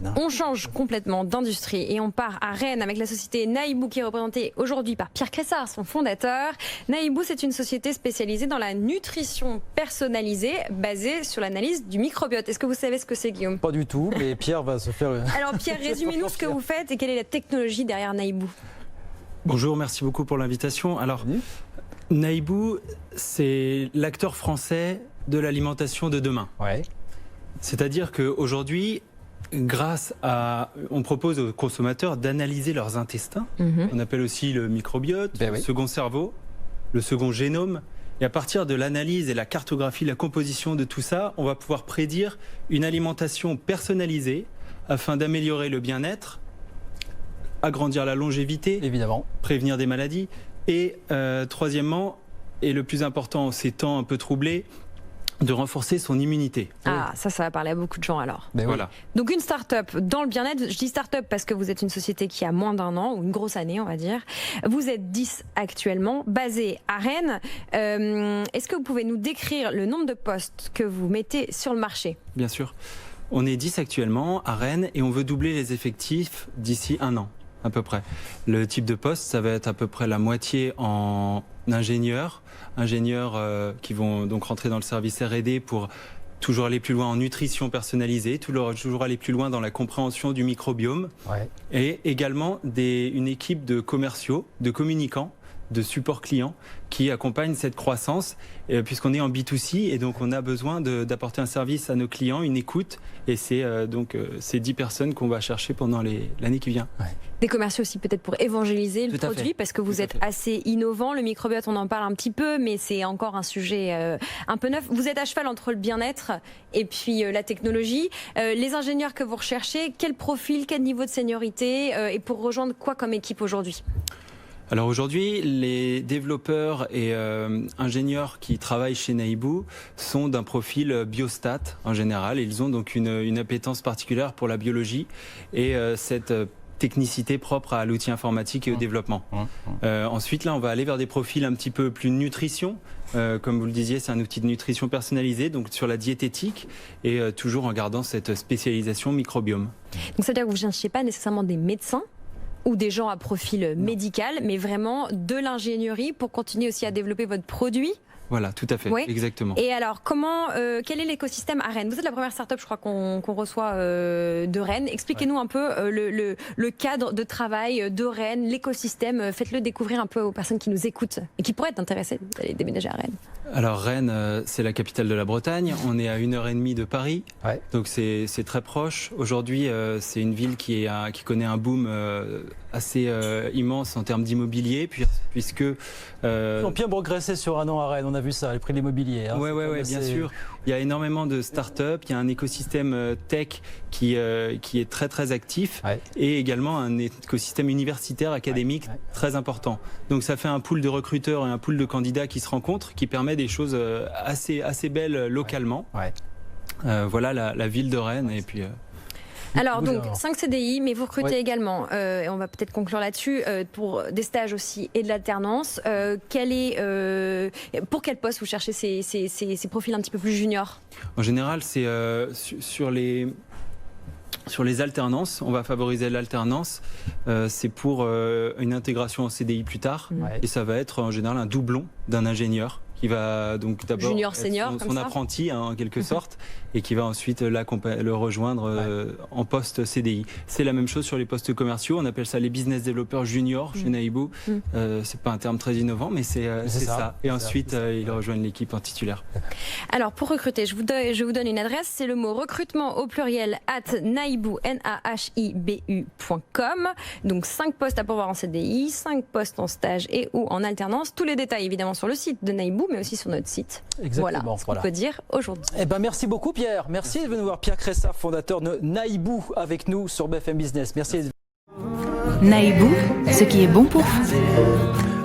Rennes. On change complètement d'industrie et on part à Rennes avec la société Naïbou qui est représentée aujourd'hui par Pierre Cressard, son fondateur. Naïbou, c'est une société spécialisée dans la nutrition personnalisée basée sur l'analyse du microbiote. Est-ce que vous savez ce que c'est, Guillaume? Pas du tout, mais Pierre va se faire... Alors Pierre, résumez-nous ce que vous faites et quelle est la technologie derrière Naïbou. Bonjour, merci beaucoup pour l'invitation. Alors, Naïbou, c'est l'acteur français de l'alimentation de demain. Ouais. C'est-à-dire qu'aujourd'hui, on propose aux consommateurs d'analyser leurs intestins. On appelle aussi le microbiote, le second cerveau, le second génome. Et à partir de l'analyse et la cartographie, la composition de tout ça, on va pouvoir prédire une alimentation personnalisée afin d'améliorer le bien-être, agrandir la longévité, évidemment, prévenir des maladies. Et troisièmement, et le plus important en ces temps un peu troublés, de renforcer son immunité. Ah, ça va parler à beaucoup de gens alors. Mais voilà. Donc une start-up dans le bien-être, je dis start-up parce que vous êtes une société qui a moins d'1 an, ou une grosse année on va dire. Vous êtes 10 actuellement, basés à Rennes. Est-ce que vous pouvez nous décrire le nombre de postes que vous mettez sur le marché? Bien sûr. On est 10 actuellement à Rennes et on veut doubler les effectifs d'ici 1 an à peu près. Le type de poste, ça va être à peu près la moitié en ingénieurs qui vont donc rentrer dans le service R&D pour toujours aller plus loin en nutrition personnalisée, toujours aller plus loin dans la compréhension du microbiome, et également une équipe de commerciaux, de communicants, de support client qui accompagne cette croissance puisqu'on est en B2C et donc on a besoin d'apporter un service à nos clients, une écoute, et c'est donc ces 10 personnes qu'on va chercher pendant l'année qui vient. Des commerciaux aussi peut-être pour évangéliser le produit parce que vous êtes assez innovant. Le microbiote, on en parle un petit peu, mais c'est encore un sujet un peu neuf. Vous êtes à cheval entre le bien-être et puis la technologie. Les ingénieurs que vous recherchez, quel profil, quel niveau de seniorité et pour rejoindre quoi comme équipe aujourd'hui? Alors aujourd'hui, les développeurs et ingénieurs qui travaillent chez Naïbou sont d'un profil biostat en général. Ils ont donc une appétence particulière pour la biologie et cette technicité propre à l'outil informatique et au développement. Ensuite, là, on va aller vers des profils un petit peu plus nutrition. Comme vous le disiez, c'est un outil de nutrition personnalisé, donc sur la diététique et toujours en gardant cette spécialisation microbiome. Donc ça veut dire que vous ne cherchez pas nécessairement des médecins ou des gens à profil médical, mais vraiment de l'ingénierie pour continuer aussi à développer votre produit? Voilà, tout à fait, exactement. Et alors, quel est l'écosystème à Rennes? Vous êtes la première start-up, je crois, qu'on reçoit de Rennes. Expliquez-nous un peu le cadre de travail de Rennes, l'écosystème. Faites-le découvrir un peu aux personnes qui nous écoutent et qui pourraient être intéressées d'aller déménager à Rennes. Alors Rennes, c'est la capitale de la Bretagne. On est à 1h30 de Paris, donc c'est très proche. Aujourd'hui, c'est une ville qui connaît un boom assez immense en termes d'immobilier, puisque... Ils ont bien progressé sur 1 an à Rennes, on a vu ça, les prix de l'immobilier. Oui, bien sûr. Il y a énormément de start-up, il y a un écosystème tech qui est très très actif et également un écosystème universitaire, académique très important. Donc ça fait un pool de recruteurs et un pool de candidats qui se rencontrent, qui permet des choses assez belles localement. Voilà la ville de Rennes et puis... Alors, donc, 5 CDI, mais vous recrutez également, et on va peut-être conclure là-dessus, pour des stages aussi et de l'alternance. Pour quel poste vous cherchez ces profils un petit peu plus juniors? En général, c'est sur les alternances, on va favoriser l'alternance. C'est pour une intégration en CDI plus tard. Et ça va être en général un doublon d'un ingénieur qui va donc d'abord être son apprenti en quelque sorte et qui va ensuite le rejoindre en poste CDI. C'est la même chose sur les postes commerciaux, on appelle ça les business développeurs juniors chez Naïbou. C'est pas un terme très innovant, mais c'est ça. Et ensuite, ils rejoignent l'équipe en titulaire. Alors pour recruter, je vous donne une adresse, c'est le mot recrutement au pluriel @naibou, nahibu.com. Donc 5 postes à pourvoir en CDI, 5 postes en stage et ou en alternance. Tous les détails évidemment sur le site de Naïbou, mais aussi sur notre site. Exactement. Voilà ce qu'on peut dire aujourd'hui. Eh ben, merci beaucoup Pierre. Merci de venir voir Pierre Cressard, fondateur de Naïbou, avec nous sur BFM Business. Merci. Naïbou, ce qui est bon pour vous.